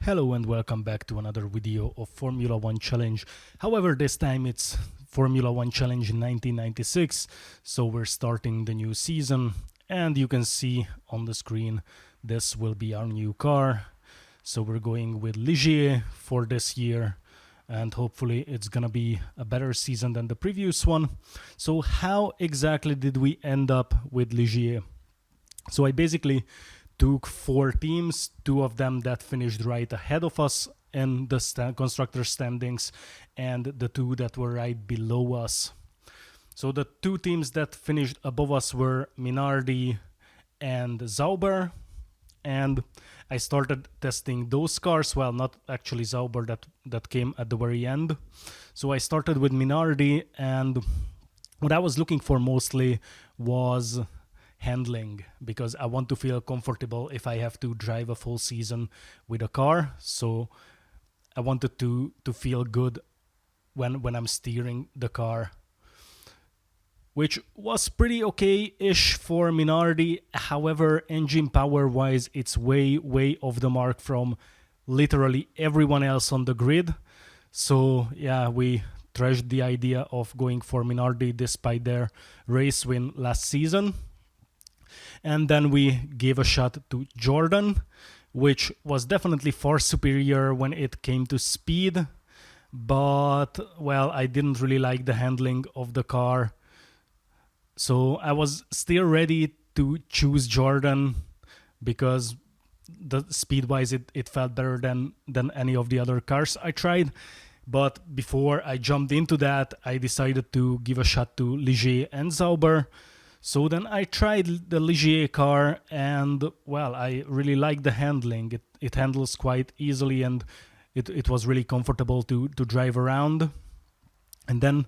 Hello and welcome back to another video of Formula 1 Challenge. However, this time it's Formula 1 Challenge in 1996, so we're starting the new season, and you can see on the screen this will be our new car. So we're going with Ligier for this year, and hopefully it's gonna be a better season than the previous one. So how exactly did we end up with Ligier? So I basically took 4 teams, 2 of them that finished right ahead of us in the constructor standings, and the 2 that were right below us. So the 2 teams that finished above us were Minardi and Sauber, and I started testing those cars. Well, not actually Sauber, that came at the very end. So I started with Minardi, and what I was looking for mostly was handling, because I want to feel comfortable if I have to drive a full season with a car. So I wanted to feel good when I'm steering the car, which was pretty okay-ish for Minardi. However, engine power-wise, it's way off the mark from literally everyone else on the grid. So yeah, we trashed the idea of going for Minardi despite their race win last season. And then we gave a shot to Jordan, which was definitely far superior when it came to speed. But, well, I didn't really like the handling of the car. So I was still ready to choose Jordan because the speed-wise it felt better than any of the other cars I tried. But before I jumped into that, I decided to give a shot to Ligier and Sauber. So then I tried the Ligier car, and well, I really like the handling. It handles quite easily, and it was really comfortable to drive around. And then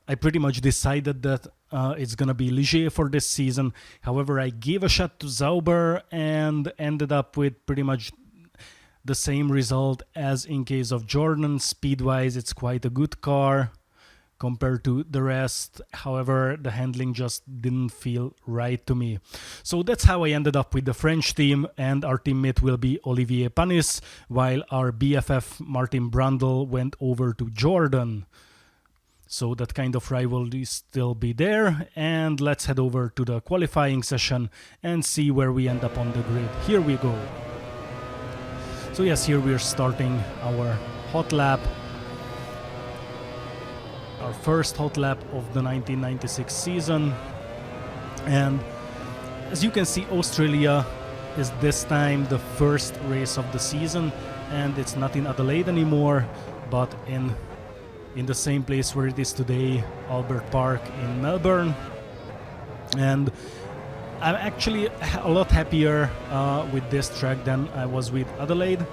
I pretty much decided that it's gonna be Ligier for this season. However, I gave a shot to Sauber and ended up with pretty much the same result as in case of Jordan. Speed-wise, it's quite a good car compared to the rest. However, the handling just didn't feel right to me. So that's how I ended up with the French team, and our teammate will be Olivier Panis, while our BFF Martin Brundle went over to Jordan. So that kind of rivalry still be there, and let's head over to the qualifying session and see where we end up on the grid. Here we go. So yes, here we're starting our hot lap. Our first hot lap of the 1996 season, and as you can see, Australia is this time the first race of the season, and it's not in Adelaide anymore, but in the same place where it is today, Albert Park in Melbourne. And I'm actually a lot happier with this track than I was with Adelaide.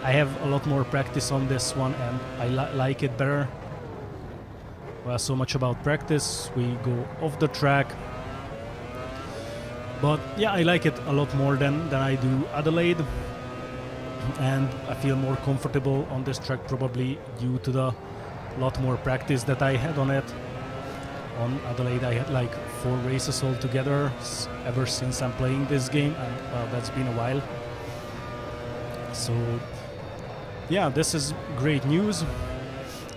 I have a lot more practice on this one, and I like it better. Well, so much about practice. We go off the track. But yeah, I like it a lot more than I do Adelaide. And I feel more comfortable on this track, probably due to the lot more practice that I had on it. On Adelaide, I had like 4 races altogether ever since I'm playing this game, and well, that's been a while. So yeah, this is great news.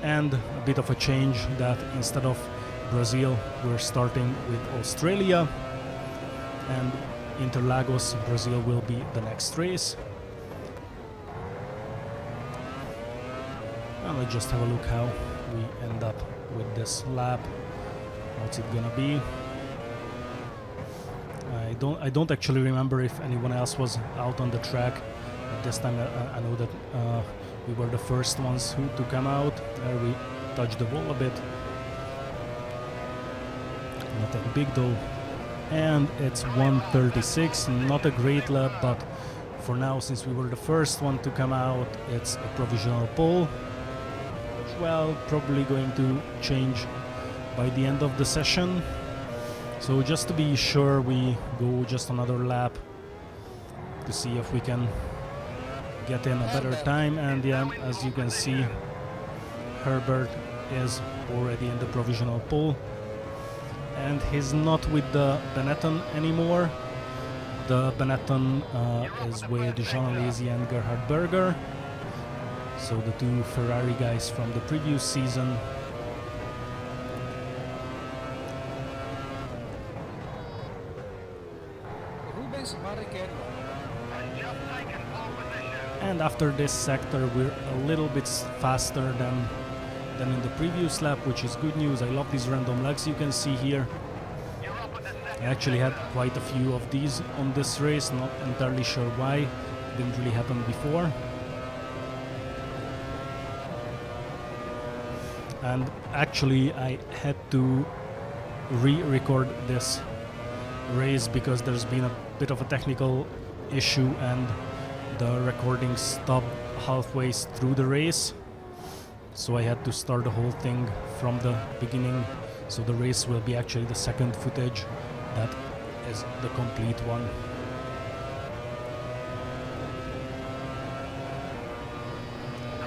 And a bit of a change that instead of Brazil, we're starting with Australia, and Interlagos, Brazil will be the next race. And let's just have a look how we end up with this lap. What's it gonna be? I don't actually remember if anyone else was out on the track. But this time I know that we were the first ones to come out. There we touched the wall a bit. Not that big though. And it's 1:36, not a great lap, but for now, since we were the first one to come out, it's a provisional pole. Well, probably going to change by the end of the session. So just to be sure, we go just another lap to see if we can get in a better time. And yeah, as you can see, Herbert is already in the provisional pole, and he's not with the Benetton anymore. The Benetton is with Jean Alesi and Gerhard Berger. So the two Ferrari guys from the previous season. Rubens Barrichello. And after this sector, we're a little bit faster than in the previous lap, which is good news. I love these random legs you can see here. I actually had quite a few of these on this race, not entirely sure why. Didn't really happen before. And actually I had to re-record this race because there's been a bit of a technical issue and the recording stopped halfway through the race. So I had to start the whole thing from the beginning. So the race will be actually the second footage. That is the complete one.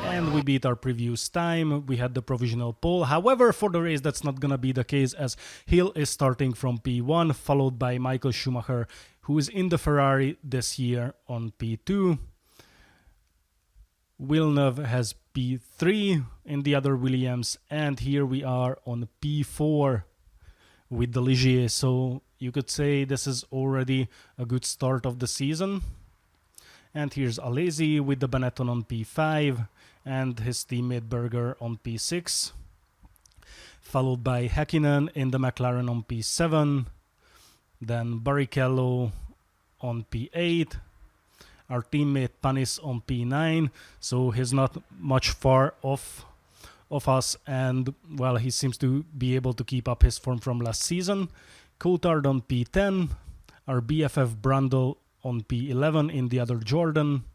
And we beat our previous time. We had the provisional pole. However, for the race, that's not gonna be the case, as Hill is starting from P1, followed by Michael Schumacher, who is in the Ferrari this year on P2. Villeneuve has P3 in the other Williams, and here we are on P4 with the Ligier. So you could say this is already a good start of the season. And here's Alesi with the Benetton on P5 and his teammate Berger on P6, followed by Häkkinen in the McLaren on P7, then Barrichello on P8, our teammate Panis on P9, so he's not much far off of us, and well, he seems to be able to keep up his form from last season. Coulthard on P10, our BFF Brundle on P11 in the other Jordan,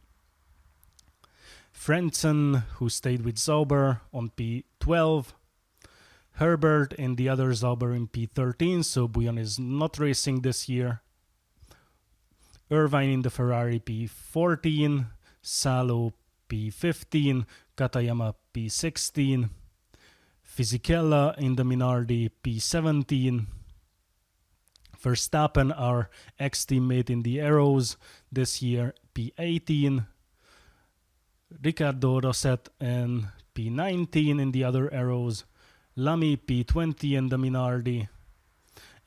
Frentzen, who stayed with Sauber, on P12, Herbert in the other Sauber in P13, so Bouillon is not racing this year, Irvine in the Ferrari P14, Salo P15, Katayama P16, Fisichella in the Minardi P17, Verstappen, our ex-teammate in the Arrows this year, P18, Riccardo Rosset in P19 in the other Arrows, Lamy P20 in the Minardi,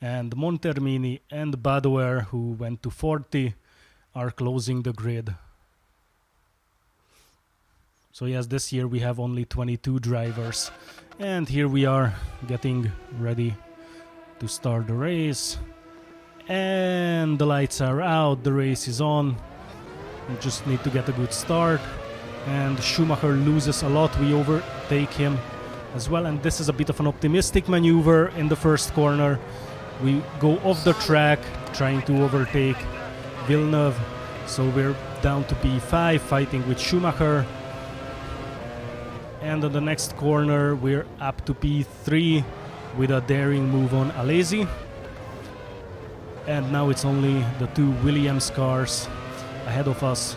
and Montermini and Badoer, who went to 40, are closing the grid. So yes, this year we have only 22 drivers. And here we are getting ready to start the race. And the lights are out, the race is on. We just need to get a good start. And Schumacher loses a lot, we overtake him as well. And this is a bit of an optimistic maneuver in the first corner. We go off the track, trying to overtake Villeneuve. So we're down to P5, fighting with Schumacher. And on the next corner, we're up to P3 with a daring move on Alesi. And now it's only the two Williams cars ahead of us,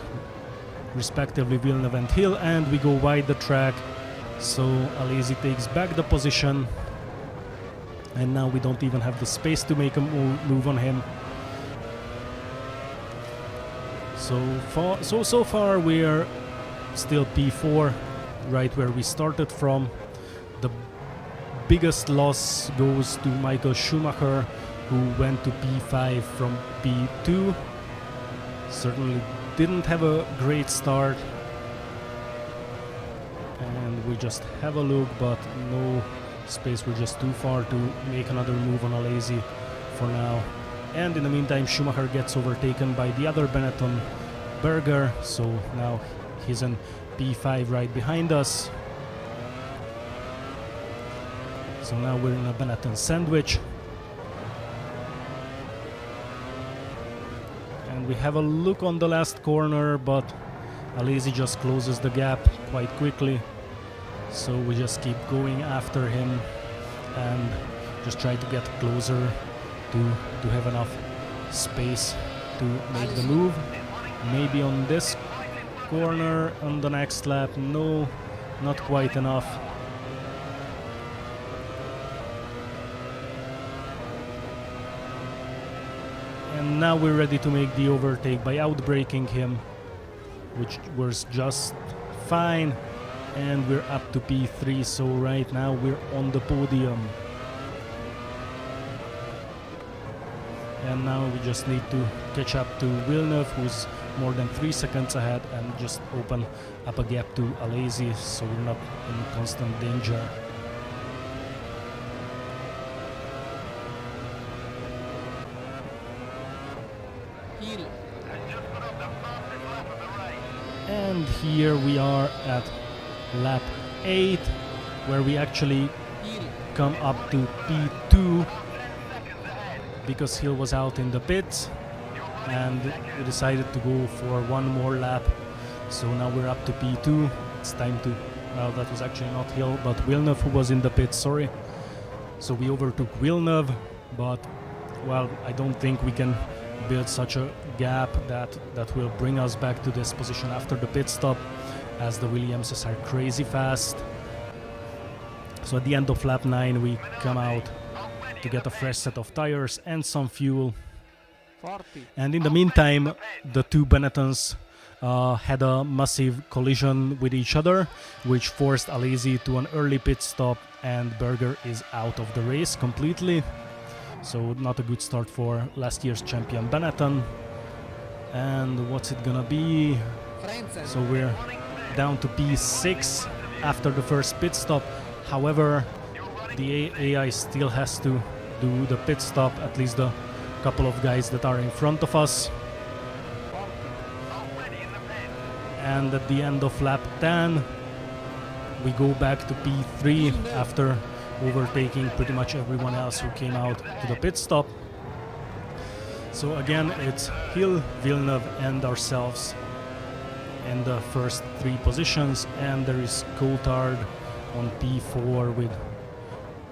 respectively Villeneuve and Hill, and we go wide the track. So Alesi takes back the position. And now we don't even have the space to make a move on him. So far we're still P4, right where we started from. The biggest loss goes to Michael Schumacher, who went to P5 from P2. Certainly didn't have a great start. And we just have a look, but no space. We're just too far to make another move on Alesi for now. And in the meantime, Schumacher gets overtaken by the other Benetton, Berger. So now he's in P5 right behind us. So now we're in a Benetton sandwich. And we have a look on the last corner, but Alesi just closes the gap quite quickly. So we just keep going after him and just try to get closer to have enough space to make the move. Maybe on this corner on the next lap. No, not quite enough. And now we're ready to make the overtake by outbraking him, which was just fine. And we're up to P3, so right now we're on the podium. And now we just need to catch up to Villeneuve, who's more than 3 seconds ahead, and just open up a gap to Alesi, so we're not in constant danger. Heel. And here we are at lap 8, where we actually Heel. come up to P2 because Hill was out in the pits, and we decided to go for one more lap. So now we're up to P2. It's time to, well, that was actually not Hill, but Villeneuve who was in the pits, sorry. So we overtook Villeneuve, but, well, I don't think we can build such a gap that will bring us back to this position after the pit stop, as the Williamses are crazy fast. So at the end of lap 9 we come out to get a fresh set of tires and some fuel. 40. And in the meantime, the two Benettons had a massive collision with each other, which forced Alesi to an early pit stop, and Berger is out of the race completely. So not a good start for last year's champion Benetton. And what's it gonna be? Frentzen. So we're down to P6 after the first pit stop. However, the AI still has to do the pit stop, at least the couple of guys that are in front of us. And at the end of lap 10, we go back to P3 after overtaking pretty much everyone else who came out to the pit stop. So again, it's Hill, Villeneuve and ourselves in the first 3 positions, and there is Coulthard on P4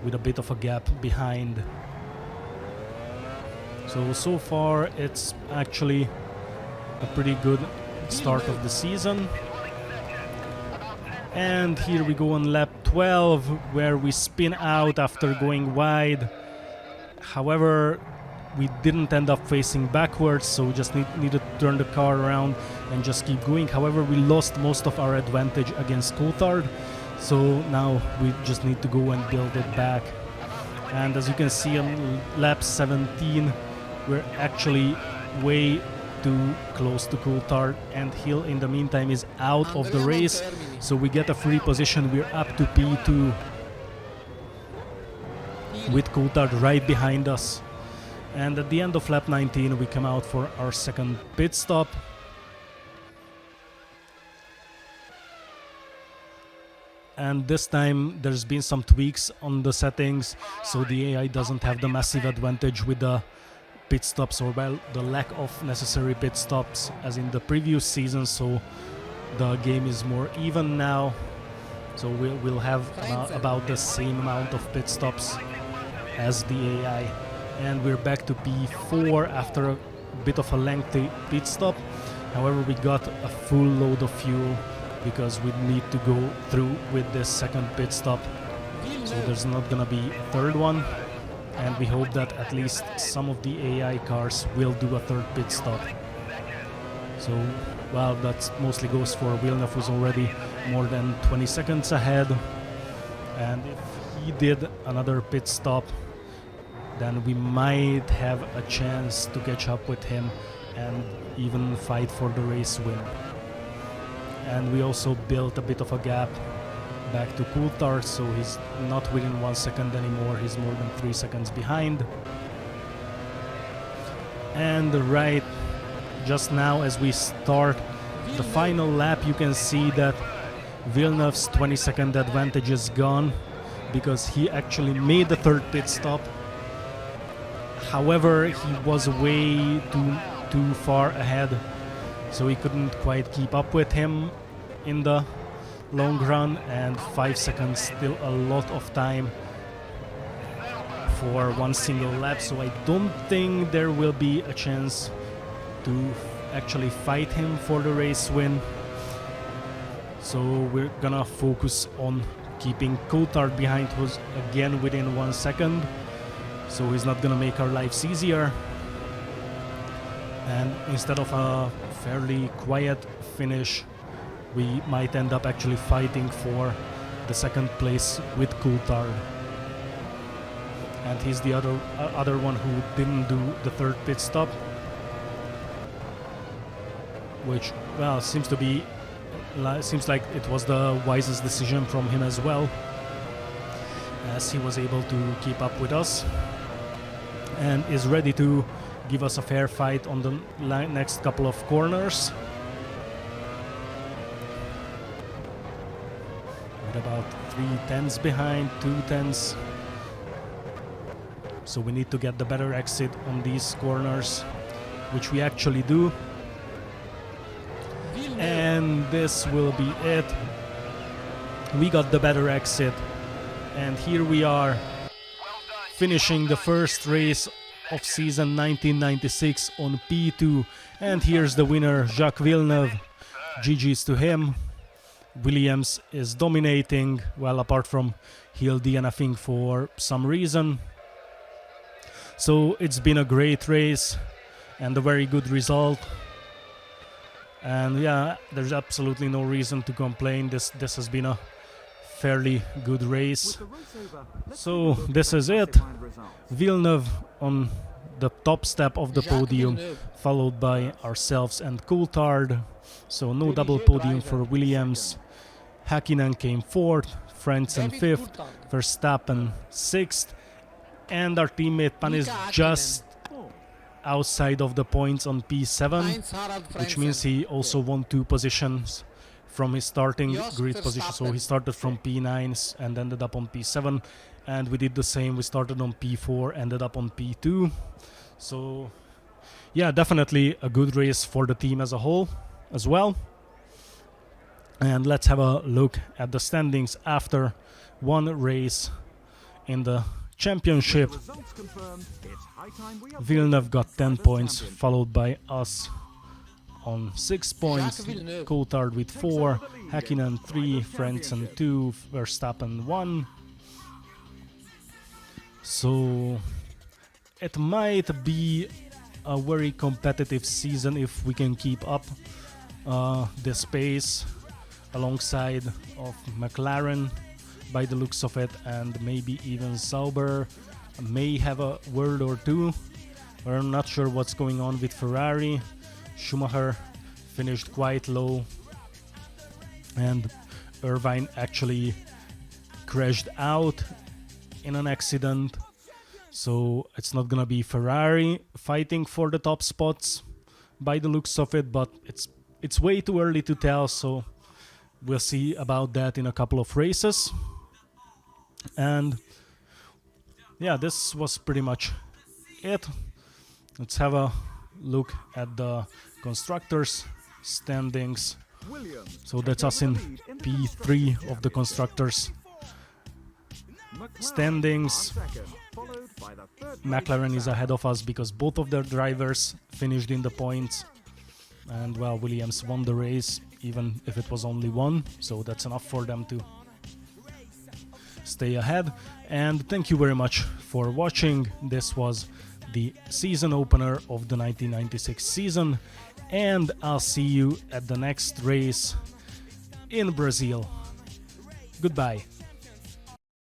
with a bit of a gap behind. So far it's actually a pretty good start of the season. And here we go on lap 12, where we spin out after going wide. However, we didn't end up facing backwards, so we just needed to turn the car around and just keep going. However, we lost most of our advantage against Coulthard, so now we just need to go and build it back. And as you can see on lap 17, we're actually way too close to Coulthard, and Hill in the meantime is out of the race, so we get a free position. We're up to P2 with Coulthard right behind us. And at the end of lap 19 we come out for our second pit stop. And this time there's been some tweaks on the settings, so the AI doesn't have the massive advantage with the pit stops, or well, the lack of necessary pit stops as in the previous season, so the game is more even now. So we'll have about the same amount of pit stops as the AI. And we're back to P4 after a bit of a lengthy pit stop. However, we got a full load of fuel because we need to go through with this second pit stop. So there's not gonna be a third one. And we hope that at least some of the AI cars will do a third pit stop. So, well, that mostly goes for Villeneuve, who's already more than 20 seconds ahead. And if he did another pit stop, then we might have a chance to catch up with him and even fight for the race win. And we also built a bit of a gap back to Coulthard, so he's not within 1 second anymore, he's more than 3 seconds behind. And right just now as we start the final lap, you can see that Villeneuve's 20-second advantage is gone because he actually made the third pit stop. However, he was way too far ahead, so he couldn't quite keep up with him in the long run, and 5 seconds still a lot of time for one single lap, so I don't think there will be a chance to actually fight him for the race win. So we're gonna focus on keeping Coulthard behind, who's again within 1 second, so he's not gonna make our lives easier. and instead of a fairly quiet finish, we might end up actually fighting for the second place with Coulthard. And he's the other one who didn't do the third pit stop, which, well, seems like it was the wisest decision from him as well, as he was able to keep up with us and is ready to give us a fair fight on the next couple of corners. With about 3 tenths behind, 2 tenths. So we need to get the better exit on these corners, which we actually do. Villeneuve. And this will be it. We got the better exit. And here we are, finishing the first race of season 1996 on P2. And here's the winner, Jacques Villeneuve. GG's to him. Williams is dominating, well, apart from Hill DNFing for some reason. So it's been a great race and a very good result. And yeah, there's absolutely no reason to complain. This has been a fairly good race. So this is it. Villeneuve on the top step of the Jacques podium, Villeneuve. followed by ourselves and Coulthard. So no double podium for Williams. Häkkinen came 4th, Frentzen David 5th, Coulthard. Verstappen 6th, and our teammate Pan is Mika Häkkinen. just outside of the points on P7, Heinz-Harald which Frentzen. means he also won 2 positions from his starting Jos grid position. So he Verstappen. started from P9 and ended up on P7, and we did the same. We started on P4, ended up on P2. So yeah, definitely a good race for the team as a whole as well. And let's have a look at the standings after one race in the championship. Villeneuve got 10 points, followed by us on 6 points, Jacques Villeneuve. Coulthard with 4, Häkkinen 3, Frentzen 2, Verstappen 1. So it might be a very competitive season if we can keep up this pace alongside of McLaren by the looks of it, and maybe even Sauber may have a word or two. We're not sure what's going on with Ferrari. Schumacher finished quite low, and Irvine actually crashed out in an accident. So it's not gonna be Ferrari fighting for the top spots by the looks of it, but it's way too early to tell, so we'll see about that in a couple of races. And yeah, this was pretty much it. Let's have a look at the constructors standings. So that's us in P3 of the constructors standings. McLaren is ahead of us because both of their drivers finished in the points, and well, Williams won the race even if it was only one, so that's enough for them to stay ahead. And thank you very much for watching. This was the season opener of the 1996 season, and I'll see you at the next race in Brazil. Goodbye.